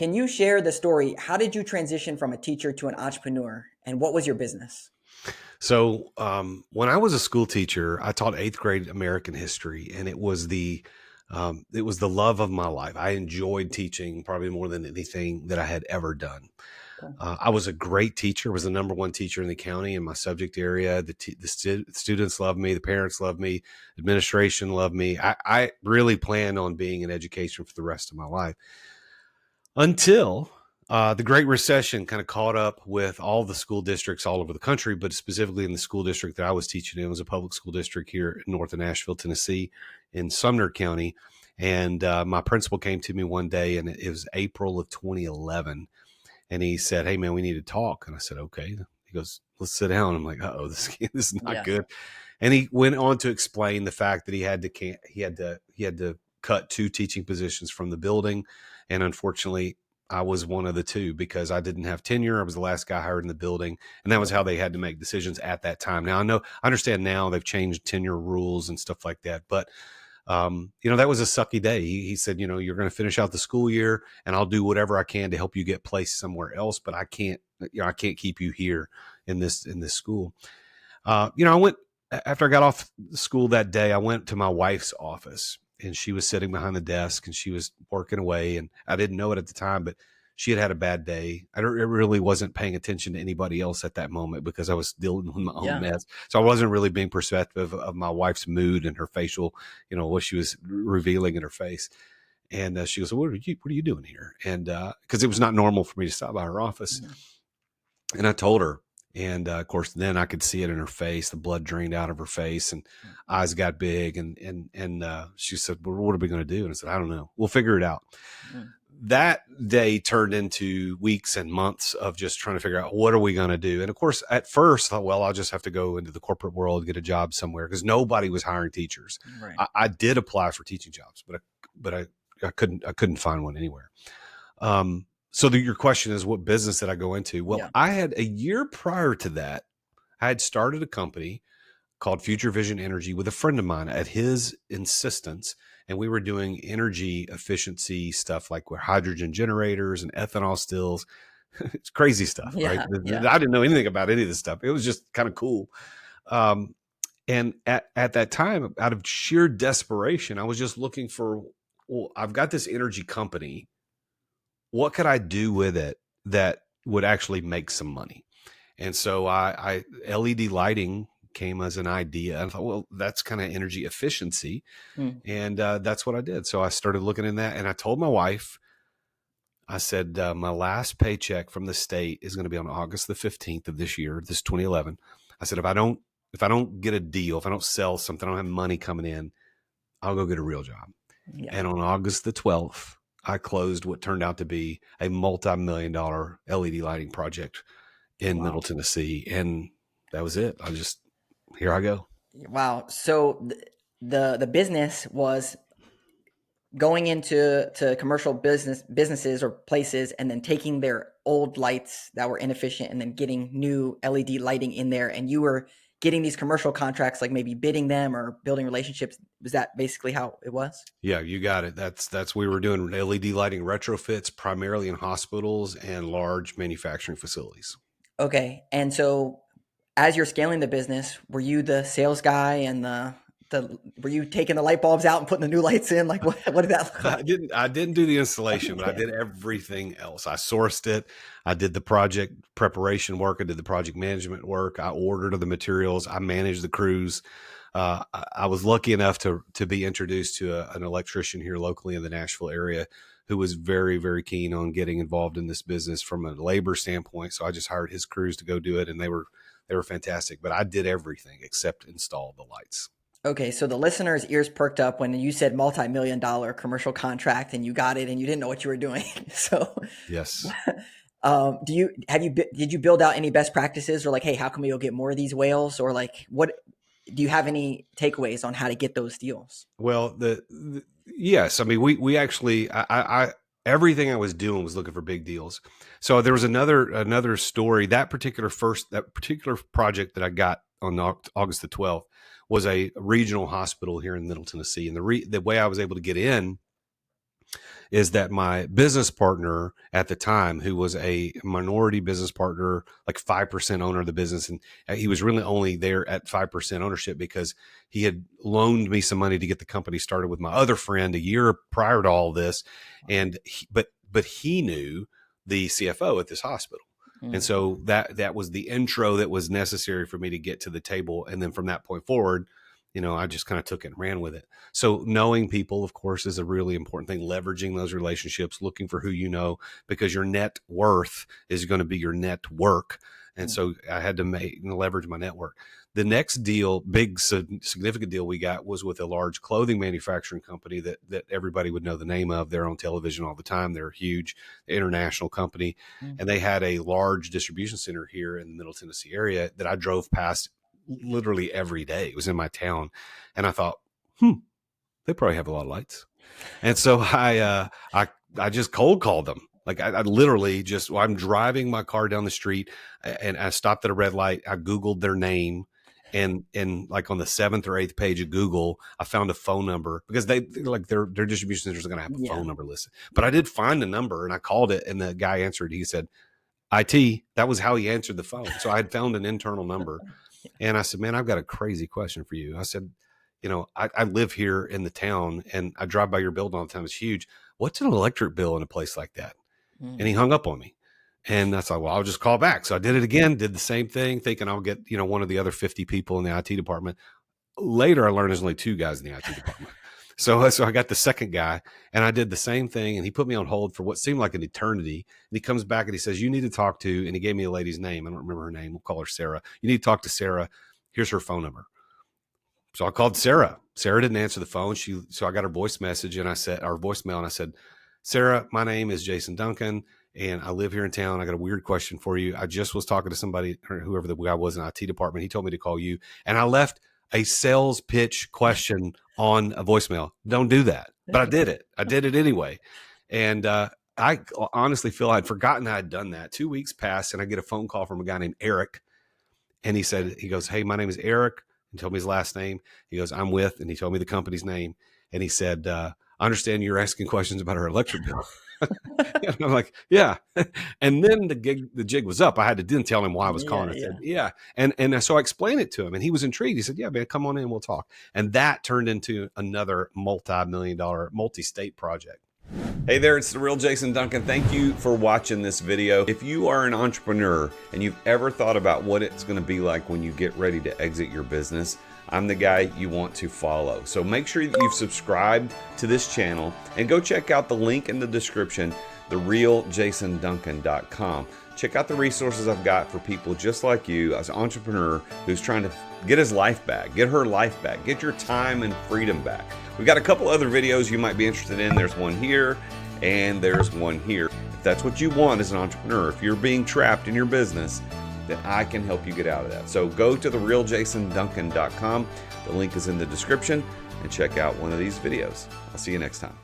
can you share the story? How did you transition from a teacher to an entrepreneur, and what was your business? So when I was a school teacher, I taught eighth grade American history, and it was the love of my life. I enjoyed teaching probably more than anything that I had ever done. Okay. I was a great teacher, was the number one teacher in the county in my subject area. Students loved me. The parents loved me. Administration loved me. I really planned on being in education for the rest of my life until the Great Recession kind of caught up with all the school districts all over the country, but specifically in the school district that I was teaching in. It was a public school district here north of Nashville, Tennessee, in Sumner County. And my principal came to me one day, and it was April of 2011. And he said, "Hey, man, we need to talk." And I said, "Okay." He goes, "Let's sit down." I'm like, "Uh-oh, this is not Yeah. good." And he went on to explain the fact that he had to cut two teaching positions from the building. And unfortunately, I was one of the two because I didn't have tenure. I was the last guy hired in the building. And that was how they had to make decisions at that time. Now, I understand now they've changed tenure rules and stuff like that. But, that was a sucky day. He said, "You're going to finish out the school year and I'll do whatever I can to help you get placed somewhere else. But I can't keep you here in this school." I went after I got off school that day, I went to my wife's office, and she was sitting behind the desk and she was working away. And I didn't know it at the time, but she had a bad day. I really wasn't paying attention to anybody else at that moment because I was dealing with my own Yeah. mess. So I wasn't really being perceptive of my wife's mood and her facial, what she was revealing in her face. And she goes, what are you doing here? And because it was not normal for me to stop by her office. Mhm. And I told her, and of course, then I could see it in her face. The blood drained out of her face, and eyes got big. And she said, "Well, what are we going to do?" And I said, "I don't know. We'll figure it out." Mhm. That day turned into weeks and months of just trying to figure out what are we going to do. And of course, at first, I thought, well, I'll just have to go into the corporate world, get a job somewhere because nobody was hiring teachers. Right. I did apply for teaching jobs, but I couldn't find one anywhere. So your question is, what business did I go into? Well, Yeah. I had a year prior to that, I had started a company called Future Vision Energy with a friend of mine at his insistence. And we were doing energy efficiency stuff like with hydrogen generators and ethanol stills. It's crazy stuff, right? Yeah. Yeah. I didn't know anything about any of this stuff. It was just kind of cool. Um, and at that time, out of sheer desperation, I was just looking for, well, I've got this energy company. What could I do with it that would actually make some money? And so I LED lighting came as an idea. I thought, well, that's kind of energy efficiency. Mm. And that's what I did. So I started looking in that, and I told my wife, I said, my last paycheck from the state is going to be on August the 15th of this year, this 2011. I said, if I don't get a deal, if I don't sell something, I don't have money coming in, I'll go get a real job. Yeah. And on August the 12th, I closed what turned out to be a multi-million-dollar LED lighting project in Wow. Middle Tennessee. And that was it. Here I go. Wow. So the business was going into commercial businesses or places and then taking their old lights that were inefficient and then getting new LED lighting in there, and you were getting these commercial contracts, like maybe bidding them or building relationships. Was that basically how it was? Yeah, you got it. We were doing LED lighting retrofits primarily in hospitals and large manufacturing facilities. Okay. And so as you're scaling the business, were you the sales guy and the were you taking the light bulbs out and putting the new lights in? Like what did that look like? I didn't do the installation, but I did everything else. I sourced it. I did the project preparation work. I did the project management work. I ordered the materials. I managed the crews. I was lucky enough to be introduced to an electrician here locally in the Nashville area who was very, very keen on getting involved in this business from a labor standpoint. So I just hired his crews to go do it, and they were fantastic. But I did everything except install the lights. Okay, so the listeners' ears perked up when you said multi-million-dollar commercial contract and you got it and you didn't know what you were doing. So, Yes. did you build out any best practices, or like, hey, how can we go get more of these whales, or like, what do you have any takeaways on how to get those deals? Well, yes, I mean, we actually, I everything I was doing was looking for big deals. So there was another story. That particular project that I got on August the 12th was a regional hospital here in Middle Tennessee. And the way I was able to get in is that my business partner at the time, who was a minority business partner, like 5% owner of the business, and he was really only there at 5% ownership because he had loaned me some money to get the company started with my other friend a year prior to all this. And but he knew the CFO at this hospital. And Mm. so that was the intro that was necessary for me to get to the table. And then from that point forward, I just kind of took it and ran with it. So knowing people, of course, is a really important thing. Leveraging those relationships, looking for who you know, because your net worth is going to be your net work. And Mm. so I had to leverage my network. The next deal, big significant deal we got, was with a large clothing manufacturing company that everybody would know the name of. They're on television all the time. They're a huge international company. Mm. And they had a large distribution center here in the Middle Tennessee area that I drove past literally every day. It was in my town. And I thought, they probably have a lot of lights. And so I just cold called them. Like I literally just, I'm driving my car down the street and I stopped at a red light. I Googled their name, and like on the 7th or 8th page of Google, I found a phone number, because they like their distribution centers are going to have a Yeah. phone number listed. But I did find a number and I called it, and the guy answered. He said, IT. That was how he answered the phone. So I had found an internal number. And I said, man, I've got a crazy question for you. I said, I live here in the town and I drive by your building all the time. It's huge. What's an electric bill in a place like that? And Mm. he hung up on me. And that's like, well, I'll just call back. So I did it again, did the same thing, thinking I'll get, one of the other 50 people in the IT department. Later, I learned there's only 2 guys in the IT department. So I got the second guy, and I did the same thing, and he put me on hold for what seemed like an eternity. And he comes back and he says, you need to talk to, and he gave me a lady's name. I don't remember her name. We'll call her Sarah. You need to talk to Sarah. Here's her phone number. So I called Sarah. Sarah didn't answer the phone. So I got her voice message, and I said, our voicemail, and I said, Sarah, my name is Jason Duncan, and I live here in town. I got a weird question for you. I just was talking to somebody, or whoever the guy was in the IT department. He told me to call you, and I left a sales pitch question on a voicemail. Don't do that. But I did it. I did it anyway. And I honestly feel I'd forgotten I'd done that. 2 weeks passed, and I get a phone call from a guy named Eric. And he goes, hey, my name is Eric. And told me his last name. He goes, I'm with, and he told me the company's name. And he said, I understand you're asking questions about our electric bill. And I'm like, yeah. And then the jig was up. I had to then tell him why I was calling. I said, yeah. And so I explained it to him, and he was intrigued. He said, yeah, man, come on in, we'll talk. And that turned into another multi-million-dollar, multi-state project. Hey there, it's the real Jason Duncan. Thank you for watching this video. If you are an entrepreneur and you've ever thought about what it's going to be like when you get ready to exit your business, I'm the guy you want to follow. So make sure that you've subscribed to this channel and go check out the link in the description, therealjasonduncan.com. Check out the resources I've got for people just like you, as an entrepreneur who's trying to get his life back, get her life back, get your time and freedom back. We've got a couple other videos you might be interested in. There's one here and there's one here. If that's what you want as an entrepreneur, if you're being trapped in your business, then I can help you get out of that. So go to therealjasonduncan.com. The link is in the description, and check out one of these videos. I'll see you next time.